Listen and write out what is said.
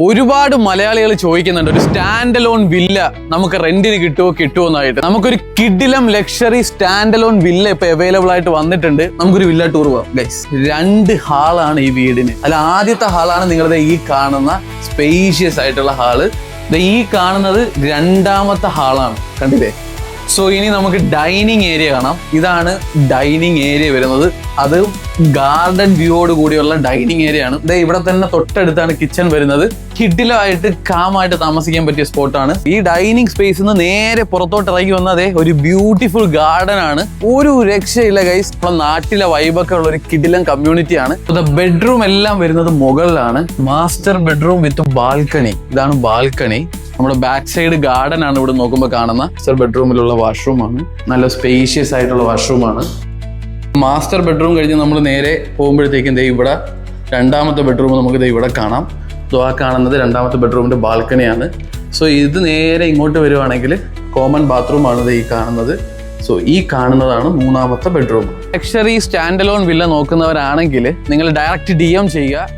ഒരുപാട് മലയാളികൾ ചോദിക്കുന്നുണ്ട് ഒരു സ്റ്റാൻഡ് അലോൺ വില്ല നമുക്ക് റെന്റിന് കിട്ടുമോ എന്നായിട്ട്. നമുക്കൊരു കിഡിലം ലക്ഷറി സ്റ്റാൻഡ് അലോൺ വില്ല ഇപ്പൊ അവൈലബിൾ ആയിട്ട് വന്നിട്ടുണ്ട്. നമുക്കൊരു വില്ല ടൂർ പോവാം ഗൈസ്. 2 ഹാളാണ് ഈ വീടിന്. അല്ല, ആദ്യത്തെ ഹാളാണ് നിങ്ങളുടെ ഈ കാണുന്ന സ്പേഷ്യസ് ആയിട്ടുള്ള ഹാള്. ഈ കാണുന്നത് 2ാമത്തെ ഹാളാണ്, കണ്ടില്ലേ? സോ ഇനി നമുക്ക് ഡൈനിങ് ഏരിയ കാണാം. ഇതാണ് ഡൈനിങ് ഏരിയ വരുന്നത്. അത് ഗാർഡൻ വ്യൂയോട് കൂടിയുള്ള ഡൈനിങ് ഏരിയ ആണ്. ഇവിടെ തന്നെ തൊട്ടടുത്താണ് കിച്ചൺ വരുന്നത്. കിഡിലായിട്ട് കാമായിട്ട് താമസിക്കാൻ പറ്റിയ സ്പോട്ടാണ്. ഈ ഡൈനിങ് സ്പേസിൽ നിന്ന് നേരെ പുറത്തോട്ട് ഇറങ്ങി വന്നത് ഒരു ബ്യൂട്ടിഫുൾ ഗാർഡൻ ആണ്. ഒരു രക്ഷയില്ല ഗൈസ്. നമ്മുടെ നാട്ടിലെ വൈബൊക്കെ ഉള്ള ഒരു കിഡിലൻ കമ്മ്യൂണിറ്റി ആണ്. ബെഡ്റൂം എല്ലാം വരുന്നത് മുകളിലാണ്. Master bedroom with balcony. ഇതാണ് ബാൽക്കണി. നമ്മുടെ ബാക്ക് സൈഡ് ഗാർഡൻ ആണ് ഇവിടെ നോക്കുമ്പോൾ കാണുന്ന. മാസ്റ്റർ ബെഡ്റൂമിലുള്ള വാഷ്റൂമാണ്. നല്ല സ്പേഷ്യസ് ആയിട്ടുള്ള വാഷ്റൂമാണ്. മാസ്റ്റർ ബെഡ്റൂം കഴിഞ്ഞ് നമ്മൾ നേരെ പോകുമ്പോഴത്തേക്കും ഇവിടെ 2ാമത്തെ ബെഡ്റൂം നമുക്ക് ഇവിടെ കാണാം. ആ കാണുന്നത് 2ാമത്തെ ബെഡ്റൂമിന്റെ ബാൽക്കണിയാണ്. സോ ഇത് നേരെ ഇങ്ങോട്ട് വരുവാണെങ്കിൽ കോമൺ ബാത്റൂമാണ് ഈ കാണുന്നത്. സോ ഈ കാണുന്നതാണ് 3ാമത്തെ bedroom. Luxury stand alone villa നോക്കുന്നവരാണെങ്കിൽ നിങ്ങൾ ഡയറക്റ്റ് DM ചെയ്യുക.